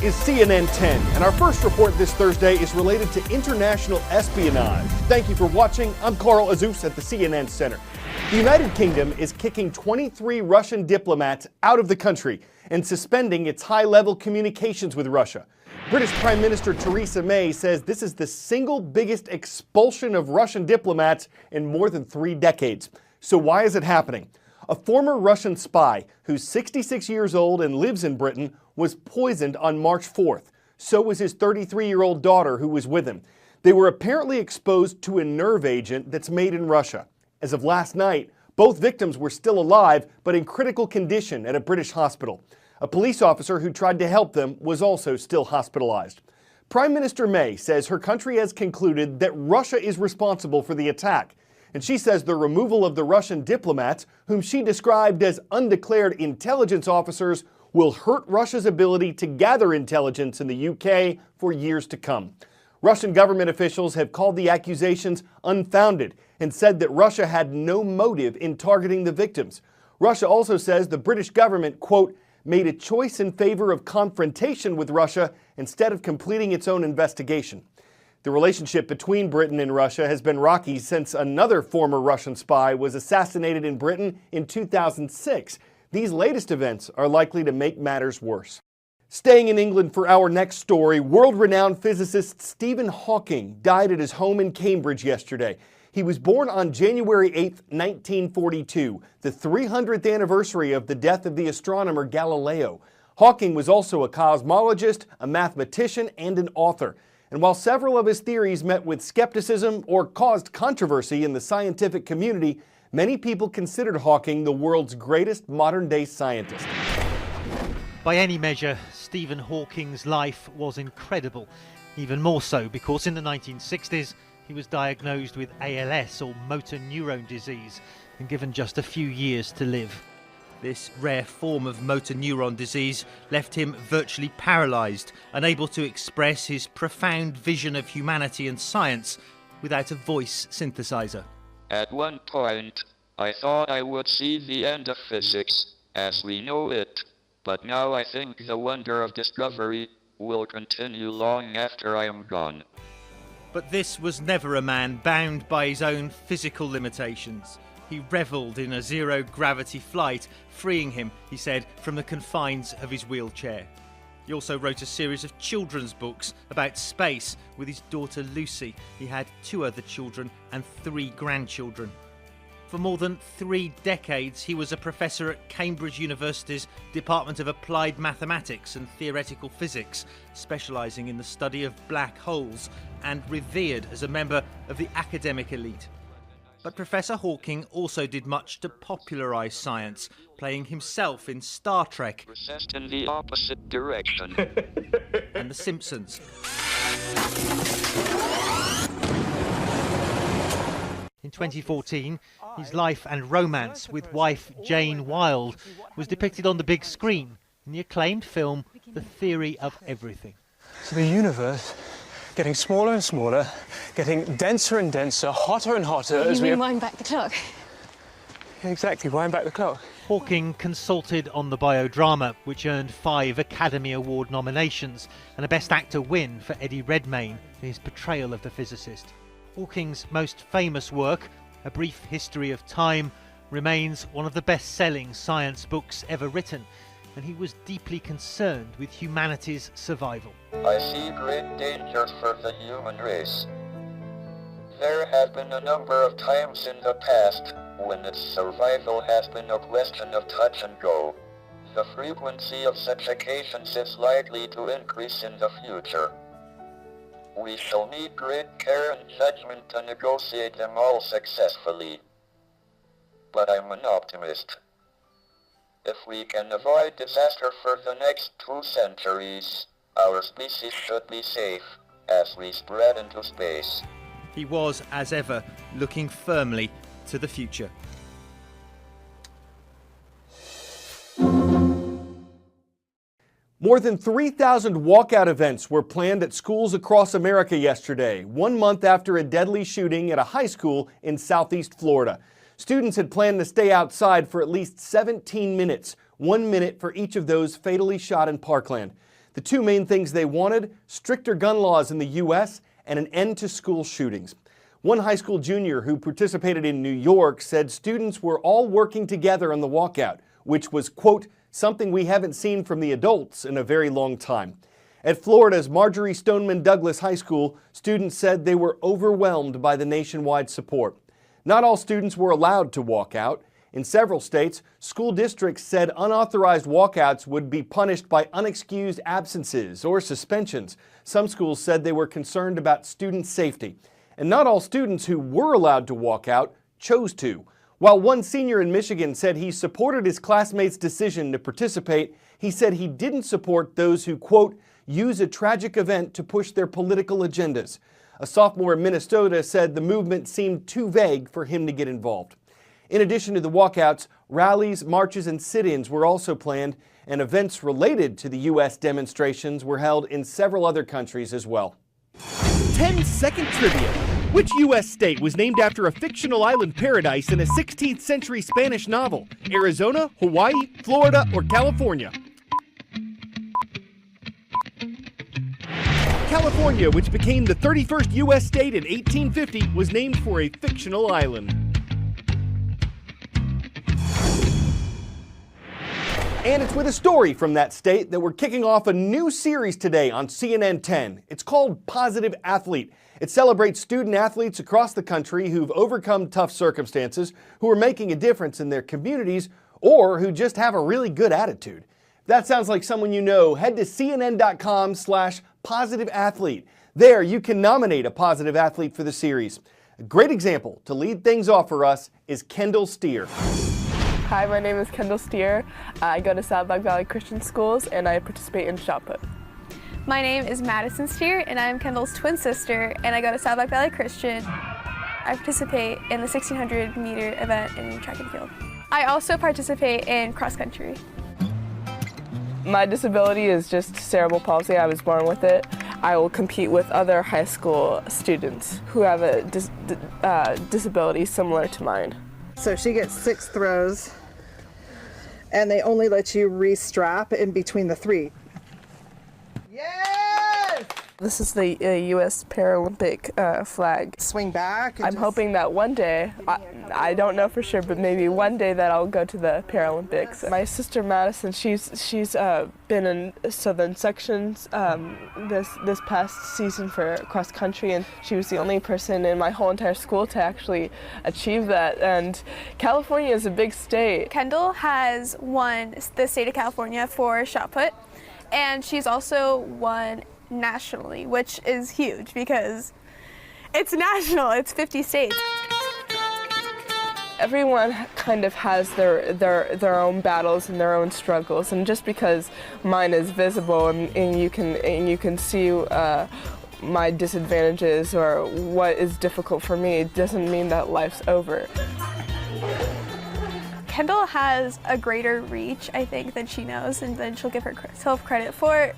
This is CNN 10, and our first report this Thursday is related to international espionage. Thank you for watching. I'm Carl Azuz at the CNN Center. The United Kingdom is kicking 23 Russian diplomats out of the country and suspending its high-level communications with Russia. British Prime Minister Theresa May says this is the single biggest expulsion of Russian diplomats in more than 3 decades. So why is it happening? A former Russian spy who's 66 years old and lives in Britain was poisoned on March 4th. So was his 33-year-old daughter who was with him. They were apparently exposed to a nerve agent that's made in Russia. As of last night, both victims were still alive but in critical condition at a British hospital. A police officer who tried to help them was also still hospitalized. Prime Minister May says her country has concluded that Russia is responsible for the attack. And she says the removal of the Russian diplomats, whom she described as undeclared intelligence officers, will hurt Russia's ability to gather intelligence in the UK for years to come. Russian government officials have called the accusations unfounded and said that Russia had no motive in targeting the victims. Russia also says the British government, quote, made a choice in favor of confrontation with Russia instead of completing its own investigation. The relationship between Britain and Russia has been rocky since another former Russian spy was assassinated in Britain in 2006. These latest events are likely to make matters worse. Staying in England for our next story, world-renowned physicist Stephen Hawking died at his home in Cambridge yesterday. He was born on January 8, 1942, the 300th anniversary of the death of the astronomer Galileo. Hawking was also a cosmologist, a mathematician, and an author. And while several of his theories met with skepticism or caused controversy in the scientific community, many people considered Hawking the world's greatest modern-day scientist. By any measure, Stephen Hawking's life was incredible. Even more so because in the 1960s, he was diagnosed with ALS, or motor neurone disease, and given just a few years to live. This rare form of motor neuron disease left him virtually paralysed, unable to express his profound vision of humanity and science without a voice synthesizer. At one point, I thought I would see the end of physics as we know it, but now I think the wonder of discovery will continue long after I am gone. But this was never a man bound by his own physical limitations. He revelled in a zero-gravity flight, freeing him, he said, from the confines of his wheelchair. He also wrote a series of children's books about space with his daughter Lucy. He had 2 other children and 3 grandchildren. For more than 3 decades, he was a professor at Cambridge University's Department of Applied Mathematics and Theoretical Physics, specialising in the study of black holes, and revered as a member of the academic elite. But Professor Hawking also did much to popularise science, playing himself in Star Trek Recessed in the opposite direction. and The Simpsons. In 2014, his life and romance with wife Jane Wilde was depicted on the big screen in the acclaimed film The Theory of Everything. So the universe getting smaller and smaller, getting denser and denser, hotter and hotter as we... You mean wind back the clock? Exactly, wind back the clock. Hawking consulted on the biodrama, which earned 5 Academy Award nominations and a Best Actor win for Eddie Redmayne for his portrayal of the physicist. Hawking's most famous work, A Brief History of Time, remains one of the best-selling science books ever written, and he was deeply concerned with humanity's survival. I see great dangers for the human race. There have been a number of times in the past when its survival has been a question of touch and go. The frequency of such occasions is likely to increase in the future. We shall need great care and judgment to negotiate them all successfully. But I'm an optimist. If we can avoid disaster for the next 2 centuries, our species should be safe as we spread into space. He was, as ever, looking firmly to the future. More than 3,000 walkout events were planned at schools across America yesterday, 1 month after a deadly shooting at a high school in southeast Florida. Students had planned to stay outside for at least 17 minutes, 1 minute for each of those fatally shot in Parkland. The two main things they wanted: stricter gun laws in the U.S. and an end to school shootings. One high school junior who participated in New York said students were all working together on the walkout, which was, quote, something we haven't seen from the adults in a very long time. At Florida's Marjorie Stoneman Douglas High School, students said they were overwhelmed by the nationwide support. Not all students were allowed to walk out. In several states, school districts said unauthorized walkouts would be punished by unexcused absences or suspensions. Some schools said they were concerned about student safety. And not all students who were allowed to walk out chose to. While one senior in Michigan said he supported his classmates' decision to participate, he said he didn't support those who, quote, use a tragic event to push their political agendas. A sophomore in Minnesota said the movement seemed too vague for him to get involved. In addition to the walkouts, rallies, marches, and sit-ins were also planned, and events related to the U.S. demonstrations were held in several other countries as well. 10-second trivia. Which U.S. state was named after a fictional island paradise in a 16th century Spanish novel? Arizona, Hawaii, Florida, or California? California, which became the 31st U.S. state in 1850, was named for a fictional island. And it's with a story from that state that we're kicking off a new series today on CNN 10. It's called Positive Athlete. It celebrates student athletes across the country who've overcome tough circumstances, who are making a difference in their communities, or who just have a really good attitude. If that sounds like someone you know, head to cnn.com/positiveathlete. There you can nominate a positive athlete for the series. A great example to lead things off for us is Kendall Steer. Hi, my name is Kendall Steer. I go to Saddleback Valley Christian Schools and I participate in shot put. My name is Madison Steer and I'm Kendall's twin sister and I go to Saddleback Valley Christian. I participate in the 1600 meter event in track and field. I also participate in cross country. My disability is just cerebral palsy. I was born with it. I will compete with other high school students who have a disability similar to mine. So she gets 6 throws, and they only let you re-strap in between the 3. Yes! This is the U.S. Paralympic flag. Swing back. I'm hoping that one day, I don't know for sure, but maybe one day that I'll go to the Paralympics. My sister Madison, she's been in Southern sections this past season for cross country, and she was the only person in my whole entire school to actually achieve that. And California is a big state. Kendall has won the state of California for shot put, and she's also won nationally, which is huge because it's national, it's 50 states. Everyone kind of has their own battles and their own struggles, and just because mine is visible and you can see my disadvantages or what is difficult for me, it doesn't mean that life's over. Kendall has a greater reach, I think, than she knows, and then she'll give herself credit for.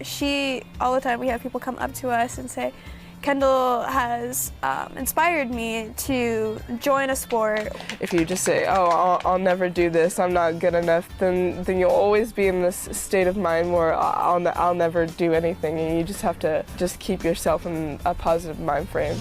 All the time we have people come up to us and say, Kendall has inspired me to join a sport. If you just say, oh, I'll never do this, I'm not good enough, then you'll always be in this state of mind where I'll never do anything, and you just have to just keep yourself in a positive mind frame.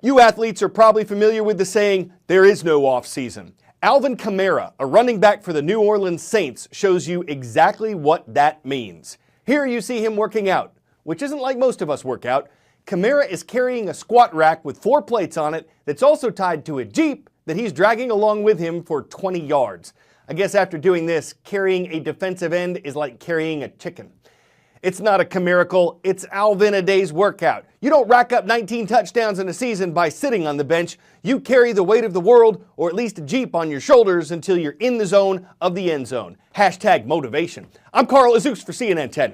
You athletes are probably familiar with the saying, there is no off-season. Alvin Kamara, a running back for the New Orleans Saints, shows you exactly what that means. Here you see him working out, which isn't like most of us work out. Kamara is carrying a squat rack with 4 plates on it that's also tied to a Jeep that he's dragging along with him for 20 yards. I guess after doing this, carrying a defensive end is like carrying a chicken. It's not a miracle, it's Alvin a day's workout. You don't rack up 19 touchdowns in a season by sitting on the bench. You carry the weight of the world, or at least a Jeep, on your shoulders until you're in the zone of the end zone. #motivation. I'm Carl Azus for CNN 10.